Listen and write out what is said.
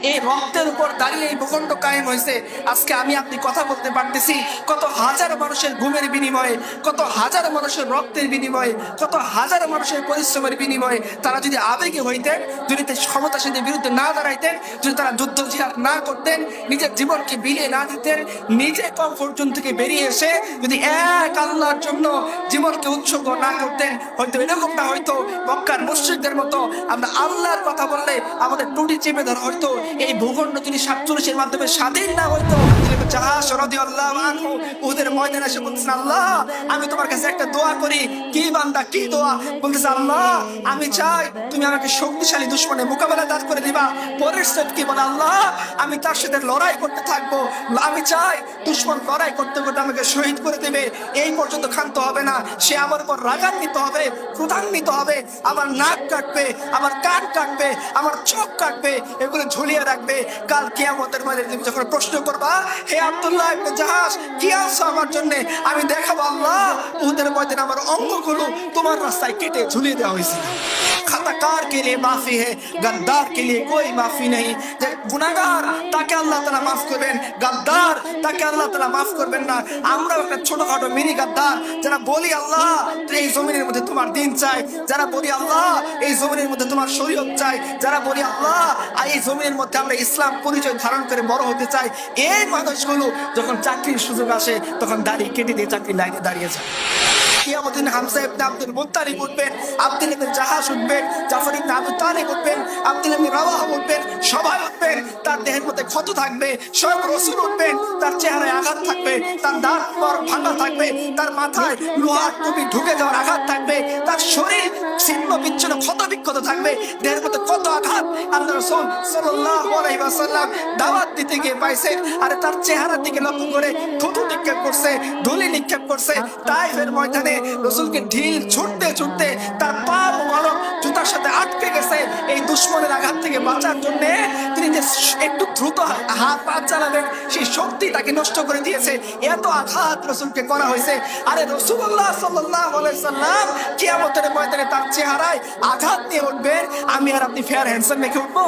এই রক্তের উপর দাঁড়িয়ে এই ভূখণ্ড কায়েম হয়েছে। আজকে আমি আপনি কথা বলতে পারতেছি কত হাজার মানুষের ঘুমের বিনিময়ে, কত হাজার মানুষের রক্তের বিনিময়ে, কত হাজার মানুষের পরিশ্রমের বিনিময়ে তারা যদি আবেগে হইতেন, যদি ক্ষমতাসীনদের বিরুদ্ধে না দাঁড়াইতেন, যদি তারা যুদ্ধ জিহাদ না করতেন, নিজের জীবনকে বিলিয়ে না দিতেন, নিজে কমফোর্ট জোন থেকে বেরিয়ে এসে যদি এক আল্লাহর জন্য জীবনকে উৎসর্গ না করতেন, হয়তো এরকমটা হয়তো মক্কার মুশরিকদের মতো আমরা আল্লাহর কথা বললে আমাদের টুটি চেপে ধরা হয়তো। এই ভূখণ্ড যদি 47-এর মাধ্যমে স্বাধীন না হইতো, জাহাজ রাদিয়াল্লাহু আনহু উহুদের ময়দানে এসে বলতেছেন, আল্লাহ আমি তোমার কাছে একটা দোয়া করি। কি বান্দা, কি দোয়া? বলতেছে, আল্লাহ আমি চাই তুমি আমাকে শক্তিশালী দুশমনের মোকাবেলা দাঁড় করে দিবা। পরের স্টেপ কি বলে, আল্লাহ আমি তার সাথে লড়াই করতে থাকবো, আমি চাই দুশমন লড়াই করতে করতে আমাকে শহীদ করে দেবে, এই পর্যন্ত ক্ষান্ত হবে না, সে আমার উপর রাগান্বিত হবে, ক্রোধান্বিত হবে, আমার নাক কাটবে, আমার কান কাটবে, আমার চোখ কাটবে, এগুলো ঝুলিয়ে রাখবে। কাল কিয়ামতের ময়দানে তুমি যখন প্রশ্ন করবা, হে আব্দুল্লাহ ইবনে জাহাশ কি আনছো আমার জন্য, আমি দেখাবো আল্লাহ উহুদের ময়দানে আমার অঙ্গগুলো তোমার রাস্তায় কেটে ঝুলিয়ে দেওয়া হয়েছিল। খাতাকার কে লিয়ে মাফি হে, গদ্দার কে লিয়ে কোই মাফি নেই। যে গুনাহগার তাকে আল্লাহ তাআলা মাফ করবেন, গদ্দার তাকে আল্লাহ তাআলা মাফ করবেন না। আমরা একটা ছোটখাটো মিনি গদ্দার যারা বলি আল্লাহ এই জমিনের মধ্যে তোমার দিন চাই, যারা বলি আল্লাহ এই জমিনের মধ্যে তোমার শরীয়ত চাই, যারা বলি আল্লাহ এই জমিনের মধ্যে আমরা ইসলাম পরিচয় ধারণ করে বড় হতে চাই, এই মানুষগুলো যখন চাকরির সুযোগ আসে তখন দাড়ি কেটে দিয়ে চাকরির লাইনে দাঁড়িয়ে যায়। কিয়ামতের দিন হামজা ইবনে আব্দুল মুত্তালিব উঠবেন, আব্দুল ইবনে জাহাশ উঠবেন, জাফর ইবনে আবু তালিব উঠবেন, আব্দুল ইবনে রাওয়াহা উঠবেন, সবাই উঠবেন। তার দেহের মধ্যে ক্ষত থাকবে, স্বয়ং রাসূল উঠবেন, তার চেহারায় আঘাত থাকবে, তার দাঁত ভাঙা থাকবে, তার মাথায় লোহার টুপি ঢুকে যাওয়ার আঘাত থাকবে, তার শরীর ছিন্ন বিচ্ছিন্ন ক্ষত বিক্ষত থাকবে, দেহের মধ্যে কত আঘাত আল্লাহ রাসূল সাল্লাল্লাহু আলাইহি ওয়াসাল্লাম দাওয়াত দিতে গিয়ে পাইছে। আর তার চেহারার দিকে লক্ষ্য করে থুতু নিক্ষেপ করছে, ধুলি নিক্ষেপ করছে। তাইফের ময়দানে রাসূলকে ঢিল ছুটতে ছুটতে তার পা মোবারক জুতার সাথে আটকে গেছে। এই দুশমনের আঘাত থেকে বাঁচার জন্য তিনি যে একটু দ্রুত হাত পা চালাবেন সেই শক্তি তাকে নষ্ট করে দিয়েছে। এত আঘাত রাসূলকে করা হয়েছে। আরে রাসূলুল্লাহ সাল্লাল্লাহু আলাইহি সাল্লাম কিয়ামতের ময়দানে তার চেহারায় আঘাত নিয়ে উঠবেন, আমি আর আপনি ফেয়ার হ্যান্ডসাম মেখে উঠবো?